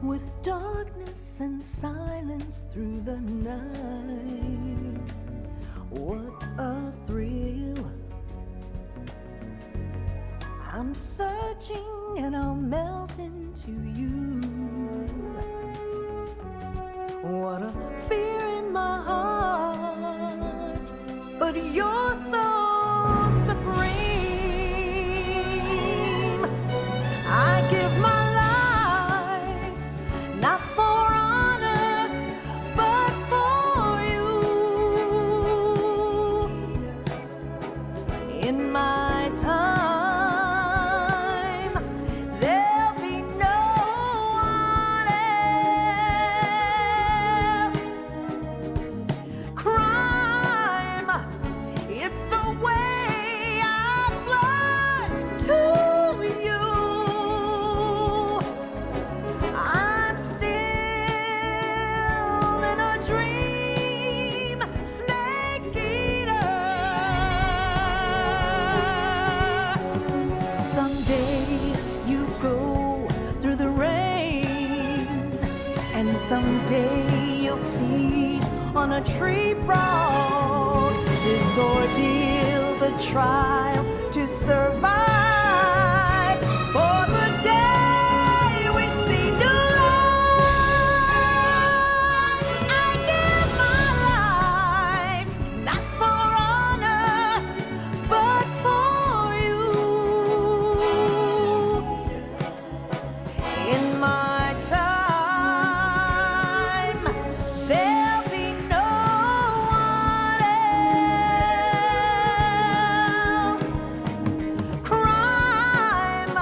with darkness and silence through the night. What a thrill. I'm searching and I'll melt into you. What a fear in my heart, but you're so supreme. I give my life, not for honor, but for you. In my time, there'll be no one else. Crime, it's the way I fly to you. I'm still in a dream, snake eater. Someday you go through the rain, and someday you'll feed on a tree frog. This ordeal, the trial to survive, for the day we see new light. I give my life, not for honor, but for you. In my time, there'll be no one else. Crime,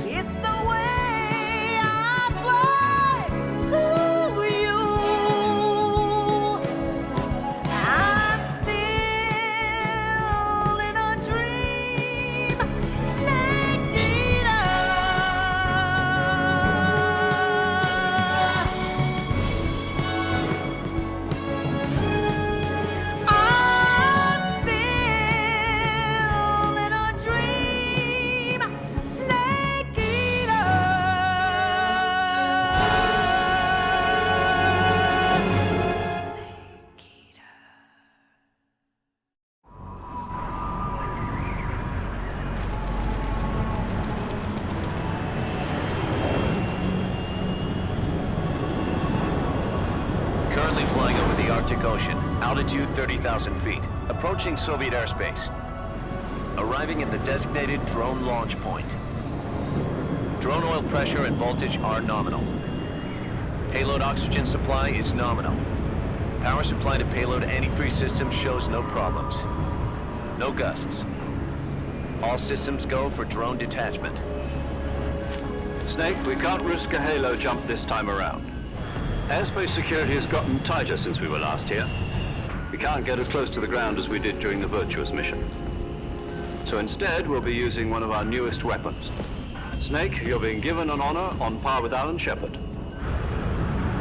it's the way I fly to you. I'm still in a dream, snake eater. I'm still in a dream, snake eater. Snake eater. Currently flying over the Arctic Ocean, altitude 30,000 feet, approaching Soviet airspace. Arriving at the designated drone launch point. Drone oil pressure and voltage are nominal. Payload oxygen supply is nominal. Power supply to payload antifreeze system shows no problems. No gusts. All systems go for drone detachment. Snake, we can't risk a halo jump this time around. Airspace security has gotten tighter since we were last here. We can't get as close to the ground as we did during the Virtuous Mission. So instead, we'll be using one of our newest weapons. Snake, you're being given an honor on par with Alan Shepard.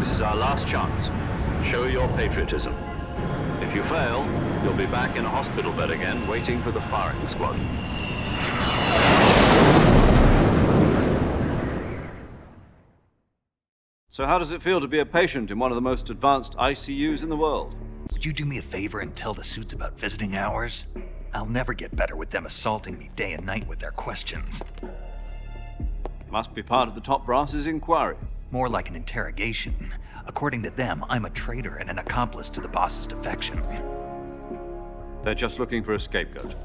This is our last chance. Show your patriotism. If you fail, you'll be back in a hospital bed again, waiting for the firing squad. So how does it feel to be a patient in one of the most advanced ICUs in the world? Would you do me a favor and tell the suits about visiting hours? I'll never get better with them assaulting me day and night with their questions. Must be part of the top brass's inquiry. More like an interrogation. According to them, I'm a traitor and an accomplice to the boss's defection. They're just looking for a scapegoat.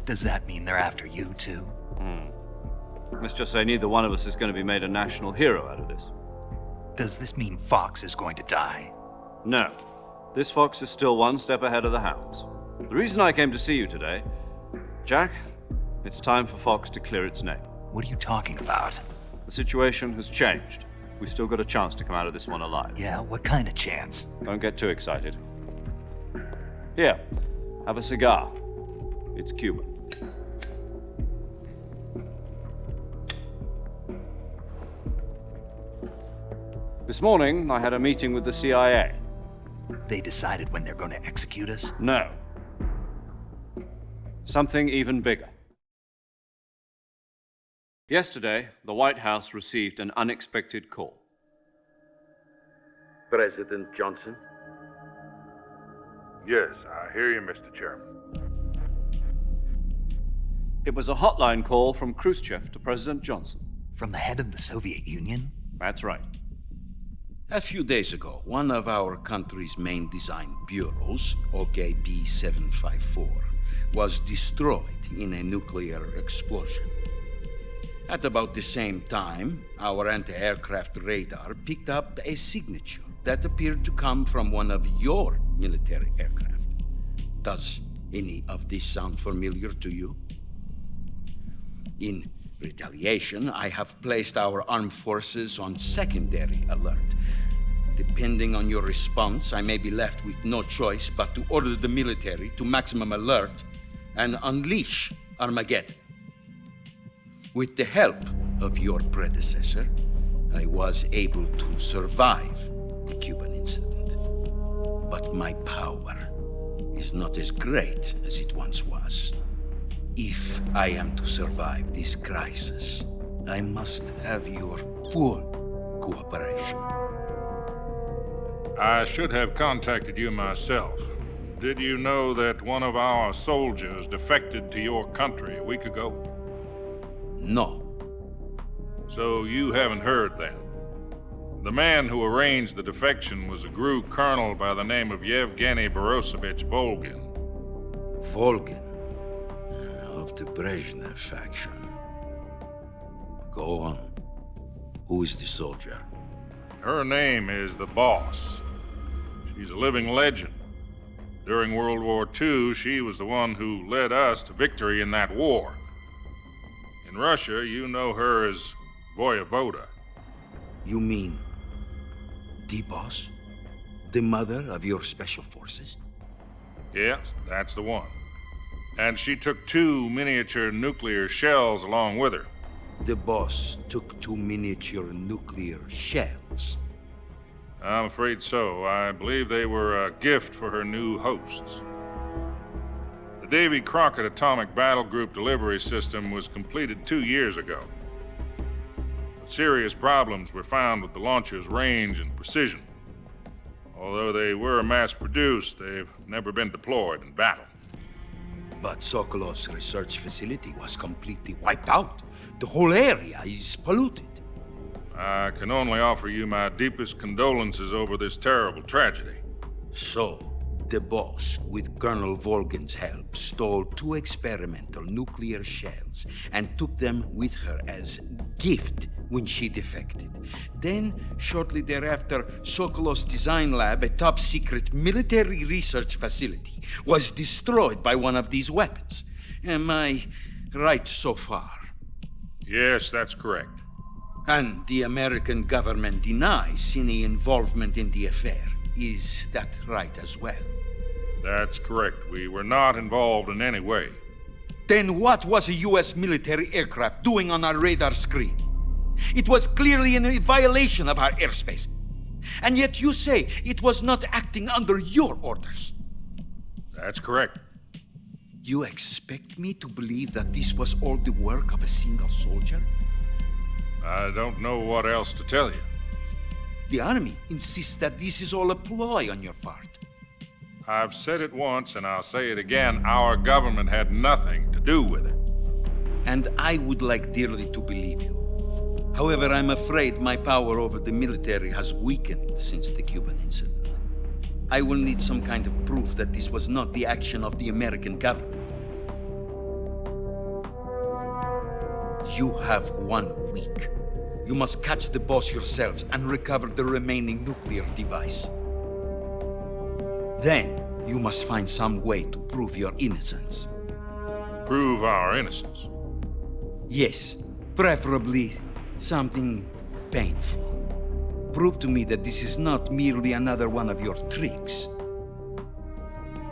Does that mean they're after you too? Let's just say neither one of us is going to be made a national hero out of this. Does this mean Fox is going to die? No. This fox is still one step ahead of the hounds. The reason I came to see you today, Jack, it's time for Fox to clear its name. What are you talking about? The situation has changed. We've still got a chance to come out of this one alive. Yeah, what kind of chance? Don't get too excited. Here, have a cigar. It's Cuban. This morning, I had a meeting with the CIA. They decided when they're going to execute us? No. Something even bigger. Yesterday, the White House received an unexpected call. President Johnson? Yes, I hear you, Mr. Chairman. It was a hotline call from Khrushchev to President Johnson. From the head of the Soviet Union? That's right. A few days ago, one of our country's main design bureaus, OKB 754, was destroyed in a nuclear explosion. At about the same time, our anti-aircraft radar picked up a signature that appeared to come from one of your military aircraft. Does any of this sound familiar to you? In retaliation, I have placed our armed forces on secondary alert. Depending on your response, I may be left with no choice but to order the military to maximum alert and unleash Armageddon. With the help of your predecessor, I was able to survive the Cuban incident. But my power is not as great as it once was. If I am to survive this crisis, I must have your full cooperation. I should have contacted you myself. Did you know that one of our soldiers defected to your country a week ago? No. So you haven't heard then. The man who arranged the defection was a GRU colonel by the name of Yevgeny Borosovich Volgin. Volgin, of the Brezhnev faction. Go on. Who is the soldier? Her name is the Boss. She's a living legend. During World War II, she was the one who led us to victory in that war. In Russia, you know her as Voyevoda. You mean the Boss? The mother of your special forces? Yes, that's the one. And she took 2 miniature nuclear shells along with her. The Boss took 2 miniature nuclear shells. I'm afraid so. I believe they were a gift for her new hosts. The Davy Crockett Atomic Battle Group delivery system was completed 2 years ago. But serious problems were found with the launcher's range and precision. Although they were mass-produced, they've never been deployed in battle. But Sokolov's research facility was completely wiped out. The whole area is polluted. I can only offer you my deepest condolences over this terrible tragedy. So, the Boss, with Colonel Volgin's help, stole 2 experimental nuclear shells and took them with her as gift when she defected. Then, shortly thereafter, Sokolov's design lab, a top-secret military research facility, was destroyed by one of these weapons. Am I right so far? Yes, that's correct. And the American government denies any involvement in the affair. Is that right as well? That's correct. We were not involved in any way. Then what was a U.S. military aircraft doing on our radar screen? It was clearly in violation of our airspace. And yet you say it was not acting under your orders. That's correct. You expect me to believe that this was all the work of a single soldier? I don't know what else to tell you. The Army insists that this is all a ploy on your part. I've said it once and I'll say it again. Our government had nothing to do with it. And I would like dearly to believe you. However, I'm afraid my power over the military has weakened since the Cuban incident. I will need some kind of proof that this was not the action of the American government. You have 1 week. You must catch the Boss yourselves and recover the remaining nuclear device. Then, you must find some way to prove your innocence. Prove our innocence? Yes, preferably something painful. Prove to me that this is not merely another one of your tricks.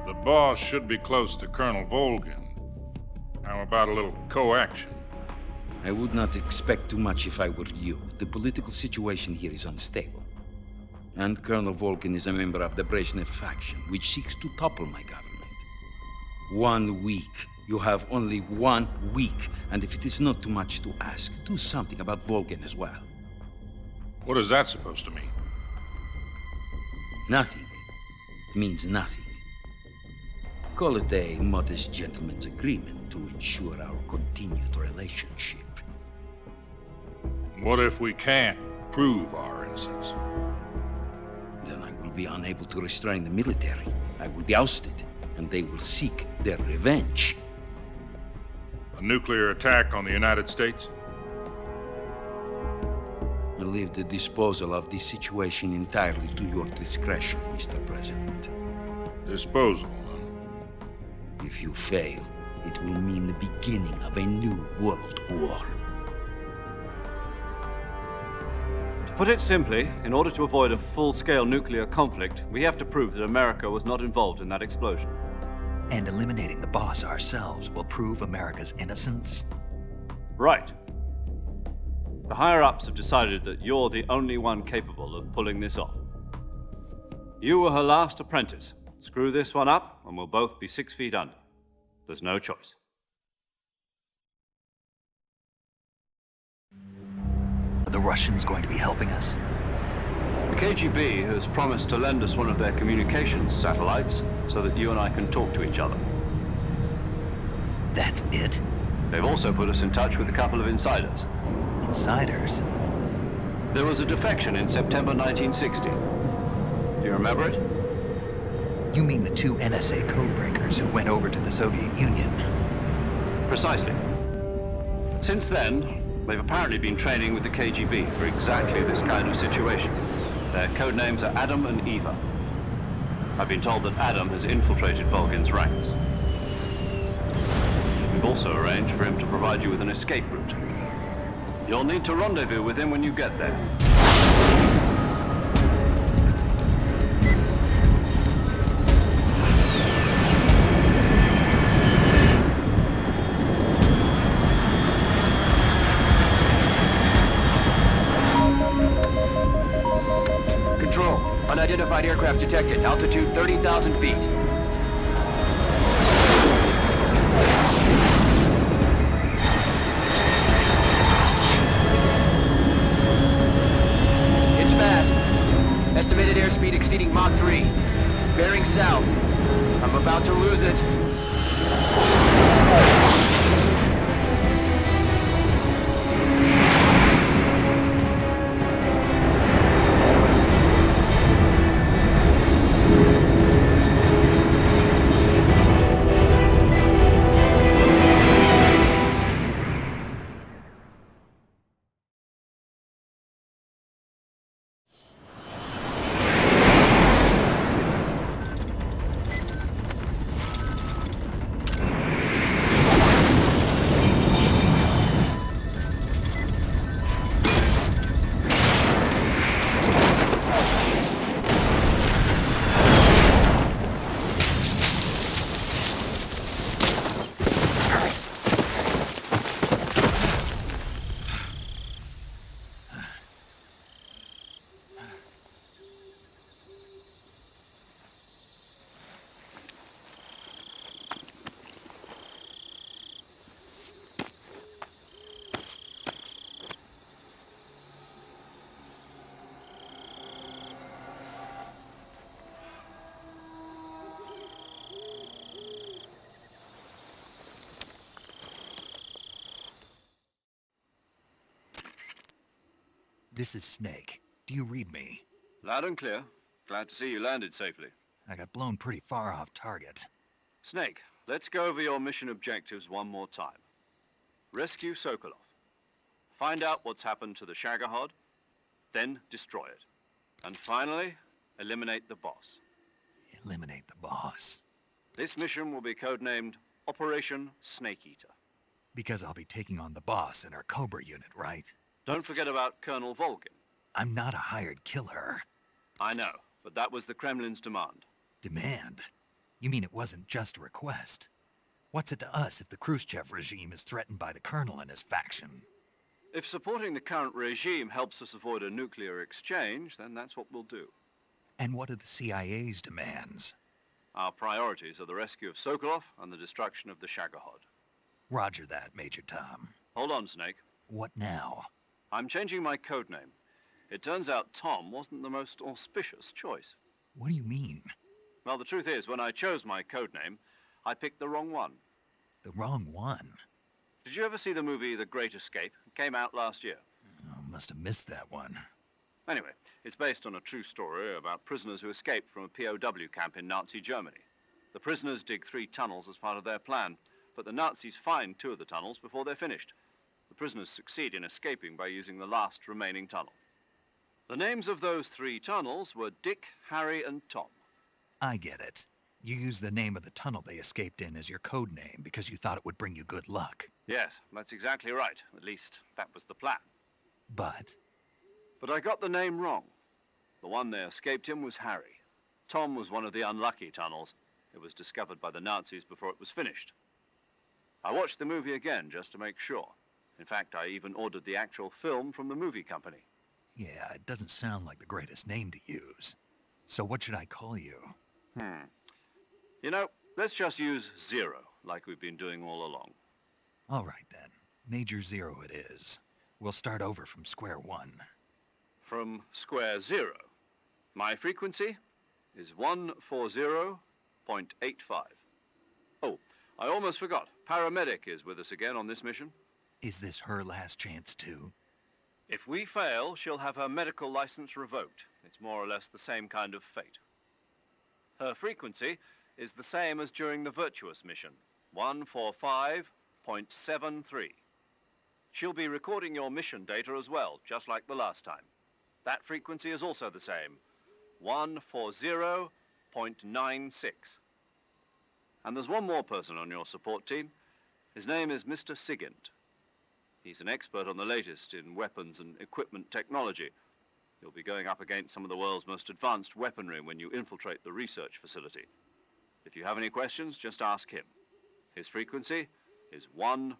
The Boss should be close to Colonel Volgin. How about a little coaction? I would not expect too much if I were you. The political situation here is unstable. And Colonel Volgin is a member of the Brezhnev faction, which seeks to topple my government. 1 week. You have only 1 week, and if it is not too much to ask, do something about Volgin as well. What is that supposed to mean? Nothing means nothing. Call it a modest gentleman's agreement to ensure our continued relationship. What if we can't prove our innocence? Then I will be unable to restrain the military. I will be ousted, and they will seek their revenge. A nuclear attack on the United States? I leave the disposal of this situation entirely to your discretion, Mr. President. Disposal, huh? If you fail, it will mean the beginning of a new world war. To put it simply, in order to avoid a full-scale nuclear conflict, we have to prove that America was not involved in that explosion. And eliminating the boss ourselves will prove America's innocence? Right. The higher-ups have decided that you're the only one capable of pulling this off. You were her last apprentice. Screw this one up, and we'll both be 6 feet under. There's no choice. Are the Russians going to be helping us? The KGB has promised to lend us one of their communications satellites so that you and I can talk to each other. That's it? They've also put us in touch with a couple of insiders. Insiders? There was a defection in September 1960. Do you remember it? You mean the 2 NSA codebreakers who went over to the Soviet Union? Precisely. Since then, they've apparently been training with the KGB for exactly this kind of situation. Their code names are Adam and Eva. I've been told that Adam has infiltrated Volgin's ranks. We've also arranged for him to provide you with an escape route. You'll need to rendezvous with him when you get there. Control, unidentified aircraft detected. Altitude 30,000 feet. It's fast. Estimated airspeed exceeding Mach 3. Bearing south. I'm about to lose it. This is Snake. Do you read me? Loud and clear. Glad to see you landed safely. I got blown pretty far off target. Snake, let's go over your mission objectives one more time. Rescue Sokolov. Find out what's happened to the Shagohod, then destroy it. And finally, eliminate the boss. Eliminate the boss. This mission will be codenamed Operation Snake Eater. Because I'll be taking on the boss in our Cobra unit, right? Don't forget about Colonel Volgin. I'm not a hired killer. I know, but that was the Kremlin's demand. Demand? You mean it wasn't just a request? What's it to us if the Khrushchev regime is threatened by the Colonel and his faction? If supporting the current regime helps us avoid a nuclear exchange, then that's what we'll do. And what are the CIA's demands? Our priorities are the rescue of Sokolov and the destruction of the Shagohod. Roger that, Major Tom. Hold on, Snake. What now? I'm changing my codename. It turns out Tom wasn't the most auspicious choice. What do you mean? Well, the truth is, when I chose my code name, I picked the wrong one. The wrong one? Did you ever see the movie The Great Escape? It came out last year. Oh, must have missed that one. Anyway, it's based on a true story about prisoners who escaped from a POW camp in Nazi Germany. The prisoners dig 3 tunnels as part of their plan, but the Nazis find 2 of the tunnels before they're finished. The prisoners succeed in escaping by using the last remaining tunnel. The names of those 3 tunnels were Dick, Harry, and Tom. I get it. You used the name of the tunnel they escaped in as your code name because you thought it would bring you good luck. Yes, that's exactly right. At least, that was the plan. But But I got the name wrong. The one they escaped in was Harry. Tom was one of the unlucky tunnels. It was discovered by the Nazis before it was finished. I watched the movie again just to make sure. In fact, I even ordered the actual film from the movie company. yeah, it doesn't sound like the greatest name to use. So what should I call you? You know, let's just use Zero, like we've been doing all along. All right then. Major Zero it is. We'll start over from square one. From square 0. My frequency is 140.85. Oh, I almost forgot. Paramedic is with us again on this mission. Is this her last chance too? If we fail, she'll have her medical license revoked. It's more or less the same kind of fate. Her frequency is the same as during the Virtuous Mission, 145.73. She'll be recording your mission data as well, just like the last time. That frequency is also the same, 140.96. And there's one more person on your support team. His name is Mr. Sigint. He's an expert on the latest in weapons and equipment technology. You'll be going up against some of the world's most advanced weaponry when you infiltrate the research facility. If you have any questions, just ask him. His frequency is 148.41.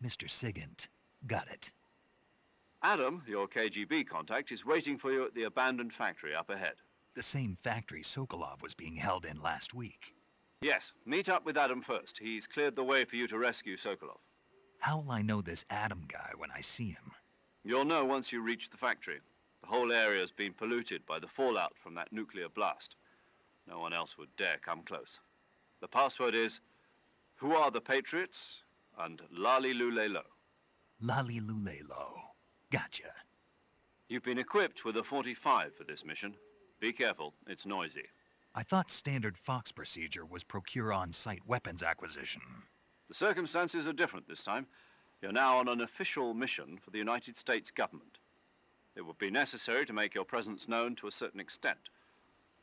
Mr. Sigint. Got it. Adam, your KGB contact, is waiting for you at the abandoned factory up ahead. The same factory Sokolov was being held in last week. Yes, meet up with Adam first. He's cleared the way for you to rescue Sokolov. How will I know this Adam guy when I see him? You'll know once you reach the factory. The whole area's been polluted by the fallout from that nuclear blast. No one else would dare come close. The password is, "Who are the Patriots?" and "Lali Lule Lo." Lali Lulelo. Gotcha. You've been equipped with a 45 for this mission. Be careful, it's noisy. I thought standard Fox procedure was procure on-site weapons acquisition. The circumstances are different this time. You're now on an official mission for the United States government. It would be necessary to make your presence known to a certain extent,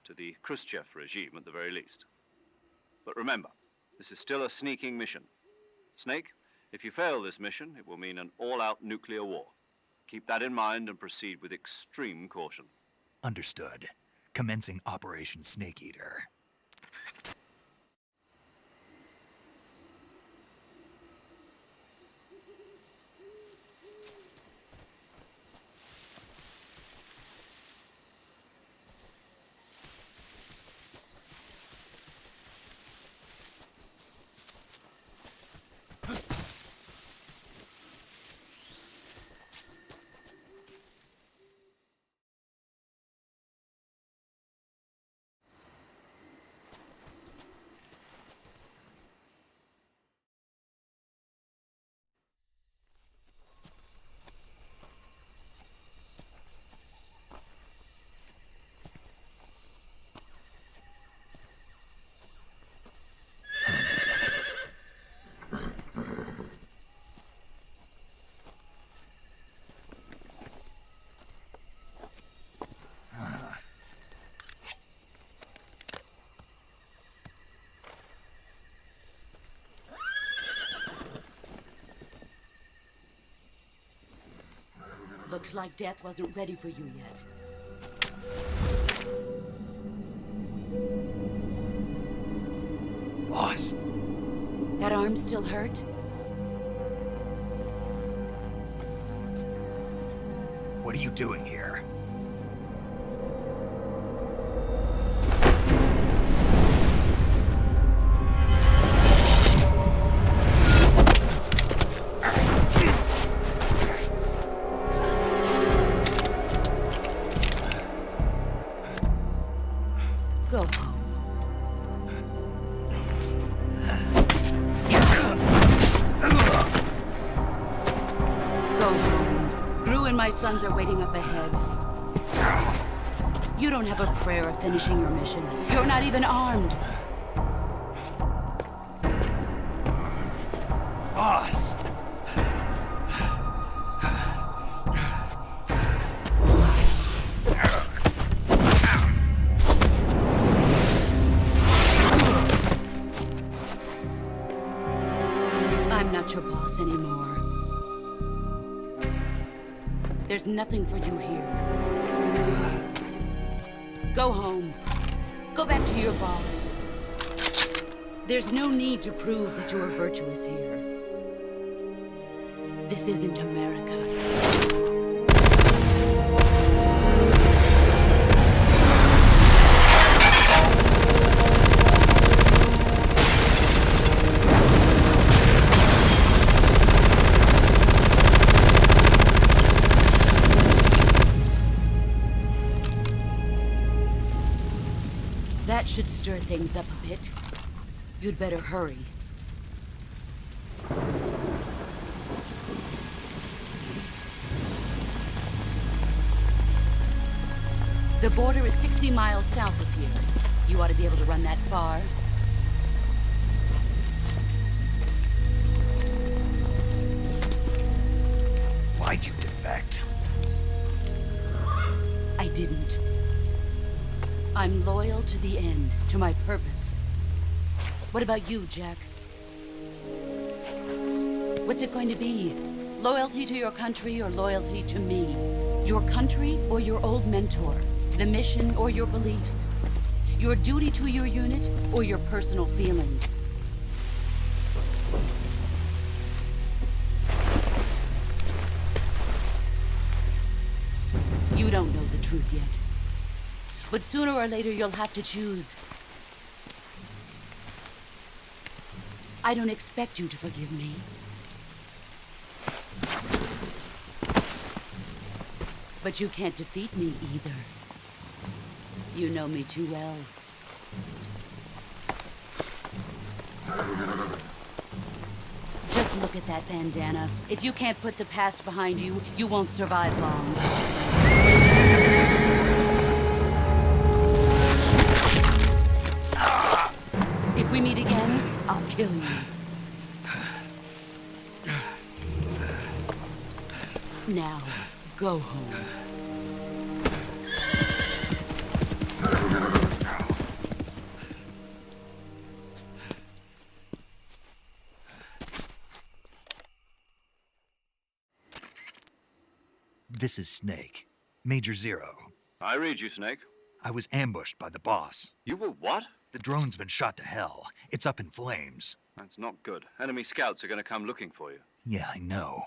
to the Khrushchev regime at the very least. But remember, this is still a sneaking mission. Snake, if you fail this mission, it will mean an all-out nuclear war. Keep that in mind and proceed with extreme caution. Understood. Commencing Operation Snake Eater. Looks like death wasn't ready for you yet. Boss! That arm still hurt? What are you doing here? and my sons are waiting up ahead. You don't have a prayer of finishing your mission. You're not even armed. Boss! I'm not your boss anymore. There's nothing for you here. Go home. Go back to your boss. There's no need to prove that you are virtuous here. This isn't America. That should stir things up a bit. You'd better hurry. The border is 60 miles south of here. You ought to be able to run that far. Why'd you defect? I didn't. I'm loyal to the end, to my purpose. What about you, Jack? What's it going to be? Loyalty to your country or loyalty to me? Your country or your old mentor? The mission or your beliefs? Your duty to your unit or your personal feelings? You don't know the truth yet. But sooner or later you'll have to choose. I don't expect you to forgive me. But you can't defeat me either. You know me too well. Just look at that bandana. If you can't put the past behind you, you won't survive long. If we meet again, I'll kill you. Now, go home. This is Snake. Major Zero. I read you, Snake. I was ambushed by the boss. You were what? The drone's been shot to hell. It's up in flames. That's not good. Enemy scouts are going to come looking for you. Yeah, I know.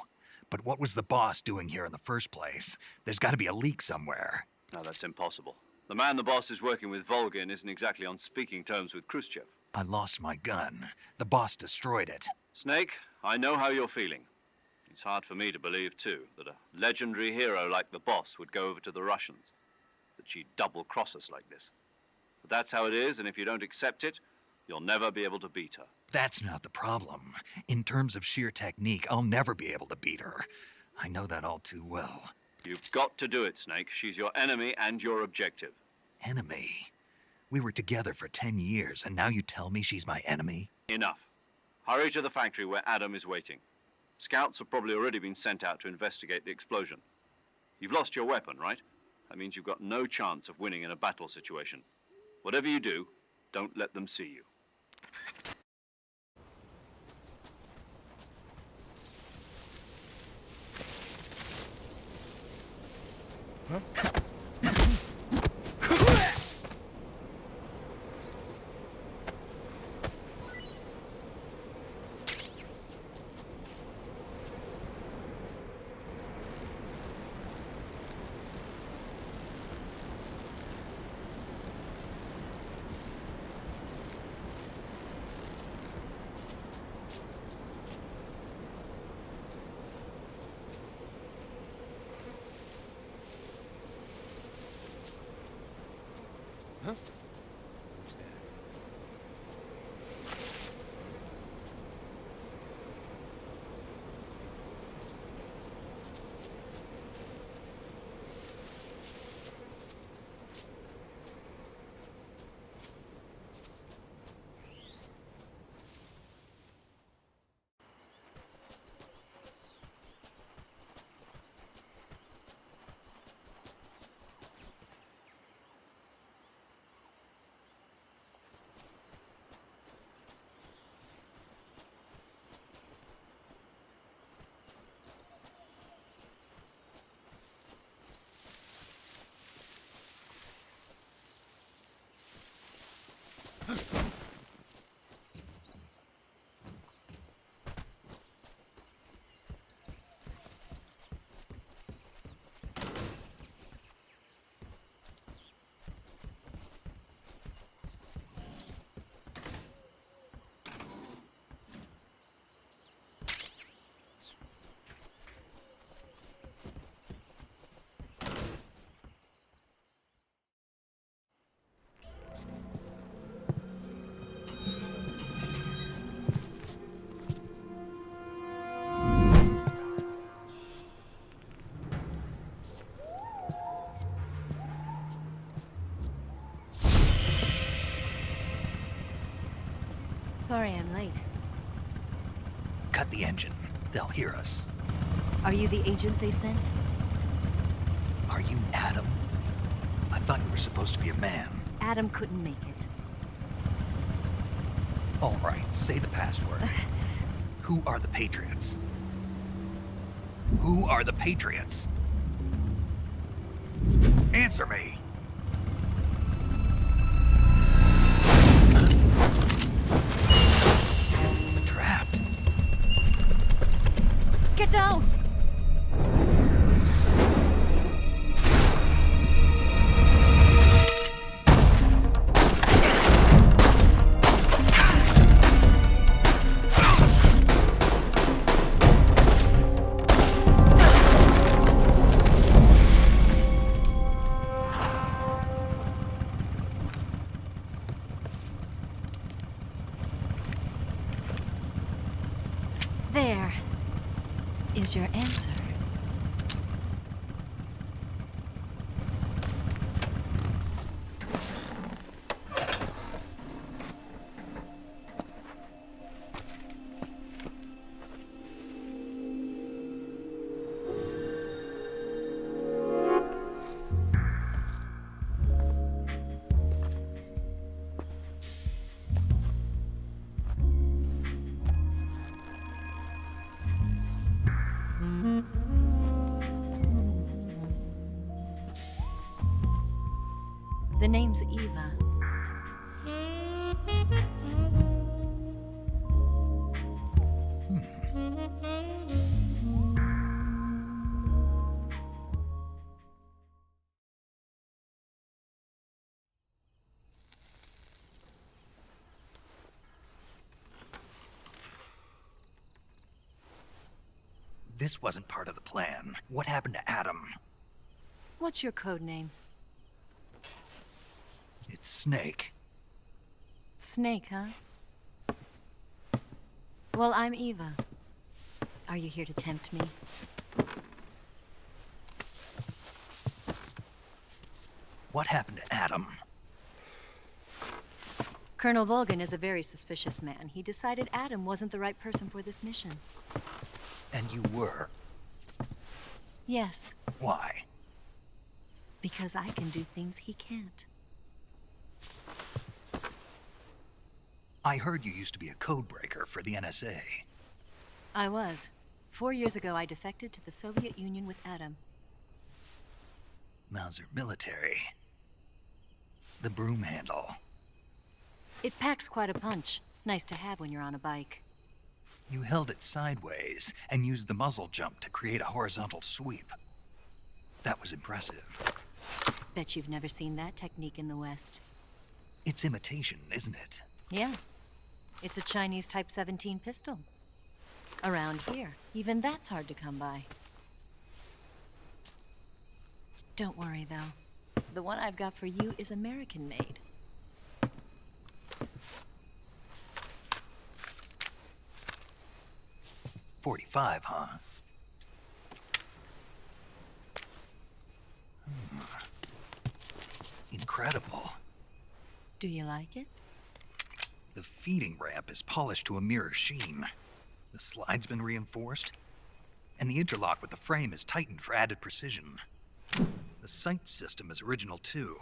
But what was the boss doing here in the first place? There's got to be a leak somewhere. No, that's impossible. The man the boss is working with, Volgin, isn't exactly on speaking terms with Khrushchev. I lost my gun. The boss destroyed it. Snake, I know how you're feeling. It's hard for me to believe, too, that a legendary hero like the boss would go over to the Russians. That she'd double-cross us like this. But that's how it is, and if you don't accept it, you'll never be able to beat her. That's not the problem. In terms of sheer technique, I'll never be able to beat her. I know that all too well. You've got to do it, Snake. She's your enemy and your objective. Enemy? We were together for 10 years, and now you tell me she's my enemy? Enough. Hurry to the factory where Adam is waiting. Scouts have probably already been sent out to investigate the explosion. You've lost your weapon, right? That means you've got no chance of winning in a battle situation. Whatever you do, don't let them see you. up the engine. They'll hear us. Are you the agent they sent? Are you Adam? I thought you were supposed to be a man. Adam couldn't make it. All right, say the password. Who are the Patriots? Who are the Patriots? Answer me! We're trapped. Get down! There is your answer. The name's Eva. This wasn't part of the plan. What happened to Adam? What's your code name? It's Snake. Snake, huh? Well, I'm Eva. Are you here to tempt me? What happened to Adam? Colonel Volgan is a very suspicious man. He decided Adam wasn't the right person for this mission. And you were? Yes, Why? because I can do things he can't. I heard you used to be a codebreaker for the NSA. I was. 4 years ago, I defected to the Soviet Union with Adam. Mauser military. The broom handle. It packs quite a punch. Nice to have when you're on a bike. You held it sideways and used the muzzle jump to create a horizontal sweep. That was impressive. Bet you've never seen that technique in the West. It's imitation, isn't it? Yeah. It's a Chinese Type 17 pistol. Around here, even that's hard to come by. Don't worry, though. The one I've got for you is American-made. .45, huh? Incredible. Do you like it? The feeding ramp is polished to a mirror sheen. The slide's been reinforced, and the interlock with the frame is tightened for added precision. The sight system is original too.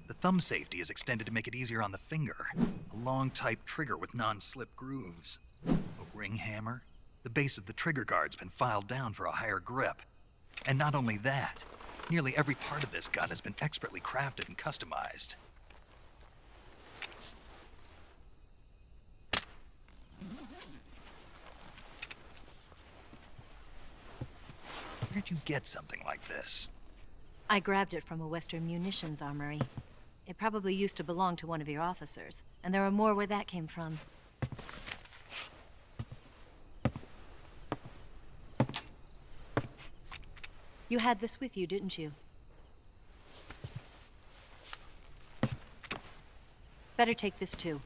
The thumb safety is extended to make it easier on the finger. A long type trigger with non-slip grooves. A ring hammer. The base of the trigger guard's been filed down for a higher grip. And not only that, nearly every part of this gun has been expertly crafted and customized. Where'd you get something like this? I grabbed it from a Western munitions armory. It probably used to belong to one of your officers, and there are more where that came from. You had this with you, didn't you? Better take this too.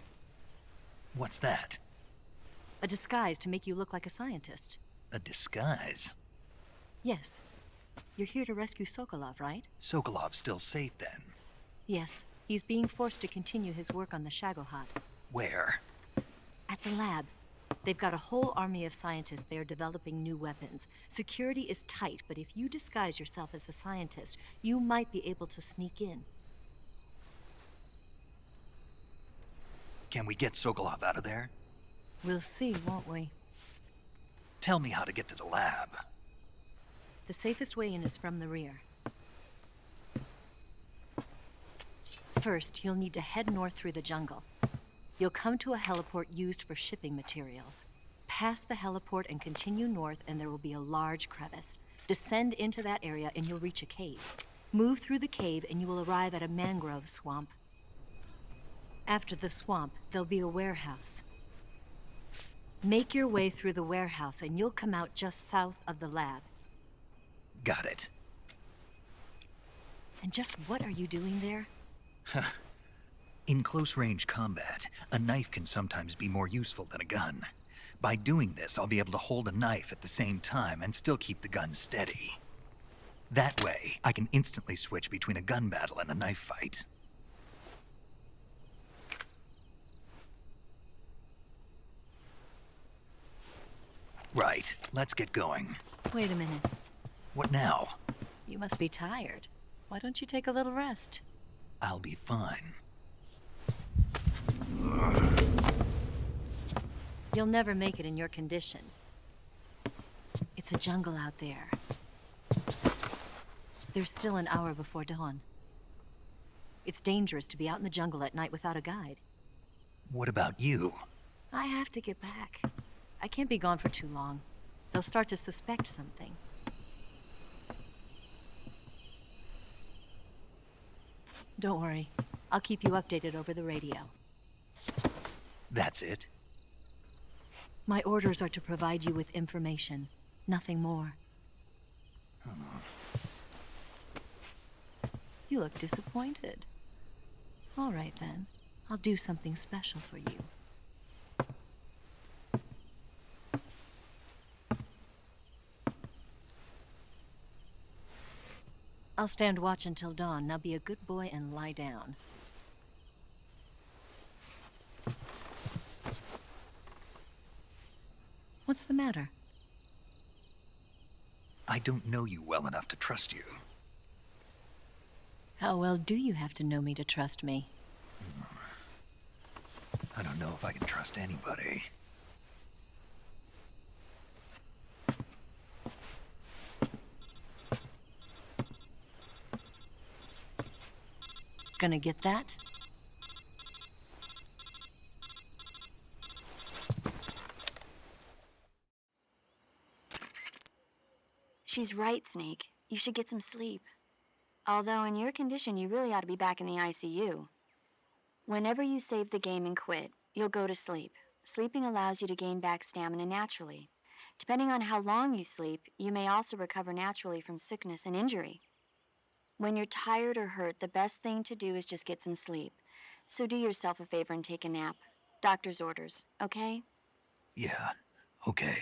What's that? A disguise to make you look like a scientist. A disguise? Yes. You're here to rescue Sokolov, right? Sokolov's still safe then. Yes. He's being forced to continue his work on the Shagohod. Where? At the lab. They've got a whole army of scientists there developing new weapons. Security is tight, but if you disguise yourself as a scientist, you might be able to sneak in. Can we get Sokolov out of there? We'll see, won't we? Tell me how to get to the lab. The safest way in is from the rear. First, you'll need to head north through the jungle. You'll come to a heliport used for shipping materials. Pass the heliport and continue north, and there will be a large crevice. Descend into that area and you'll reach a cave. Move through the cave and you will arrive at a mangrove swamp. After the swamp, there'll be a warehouse. Make your way through the warehouse and you'll come out just south of the lab. Got it. And just what are you doing there? In close-range combat, a knife can sometimes be more useful than a gun. By doing this, I'll be able to hold a knife at the same time and still keep the gun steady. That way, I can instantly switch between a gun battle and a knife fight. Right, let's get going. Wait a minute. What now? You must be tired. Why don't you take a little rest? I'll be fine. You'll never make it in your condition. It's a jungle out there. There's still an hour before dawn. It's dangerous to be out in the jungle at night without a guide. What about you? I have to get back. I can't be gone for too long. They'll start to suspect something. Don't worry. I'll keep you updated over the radio. That's it? My orders are to provide you with information, nothing more. You look disappointed. All right then. I'll do something special for you. I'll stand watch until dawn. Now be a good boy and lie down. What's the matter? I don't know you well enough to trust you. How well do you have to know me to trust me? I don't know if I can trust anybody. Gonna get that? She's right, Snake. You should get some sleep. Although in your condition, you really ought to be back in the ICU. Whenever you save the game and quit, you'll go to sleep. Sleeping allows you to gain back stamina naturally. Depending on how long you sleep, you may also recover naturally from sickness and injury. When you're tired or hurt, the best thing to do is just get some sleep. So do yourself a favor and take a nap. Doctor's orders, okay? Yeah, okay.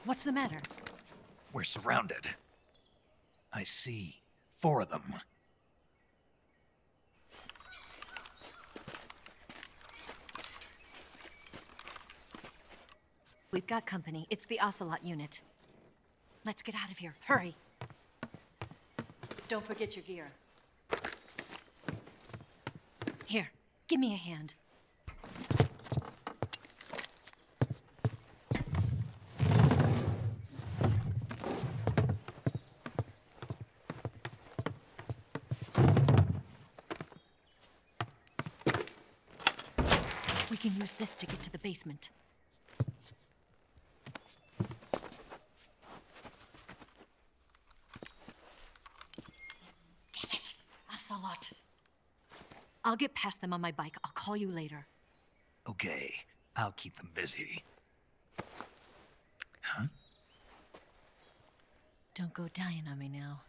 What's the matter? We're surrounded. I see 4 of them. We've got company. It's the Ocelot unit. Let's get out of here. Hurry. Don't forget your gear. Here, Give me a hand. We can use this to get to the basement. Damn it! Ocelot. I'll get past them on my bike. I'll call you later. Okay, I'll keep them busy. Huh? Don't go dying on me now.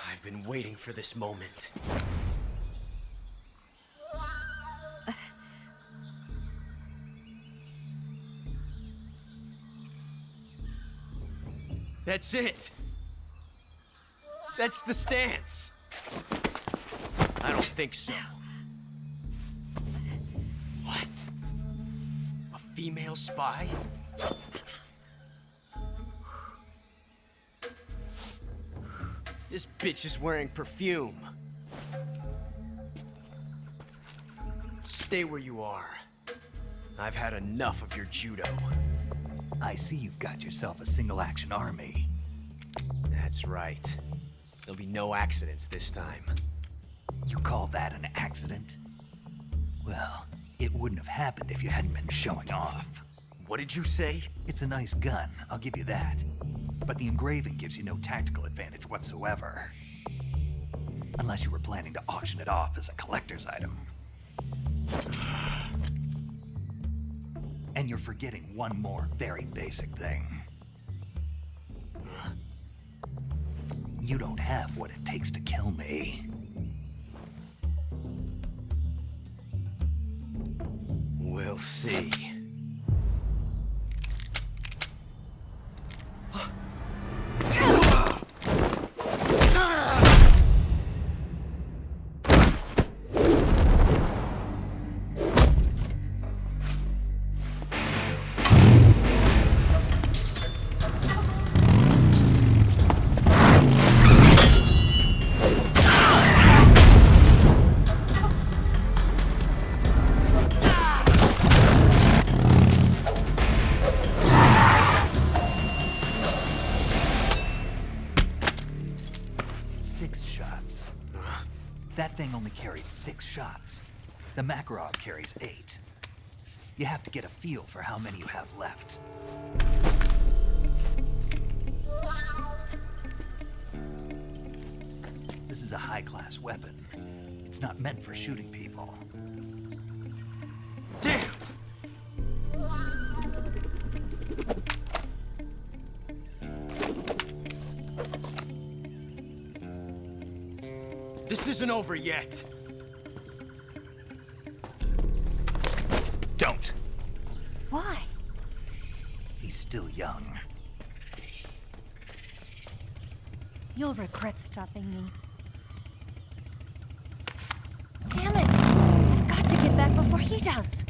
I've been waiting for this moment. That's it. That's the stance. I don't think so. What? A female spy? This bitch is wearing perfume. Stay where you are. I've had enough of your judo. I see you've got yourself a single-action army. That's right. There'll be no accidents this time. You call that an accident? Well, it wouldn't have happened if you hadn't been showing off. What did you say? It's a nice gun, I'll give you that. But the engraving gives you no tactical advantage whatsoever. Unless you were planning to auction it off as a collector's item. And you're forgetting one more very basic thing. You don't have what it takes to kill me. We'll see. carries 6 shots. The Makarov carries 8. You have to get a feel for how many you have left. This is a high-class weapon. It's not meant for shooting people. Damn! This isn't over yet. Don't! Why? He's still young. You'll regret stopping me. Damn it! I've got to get back before he does.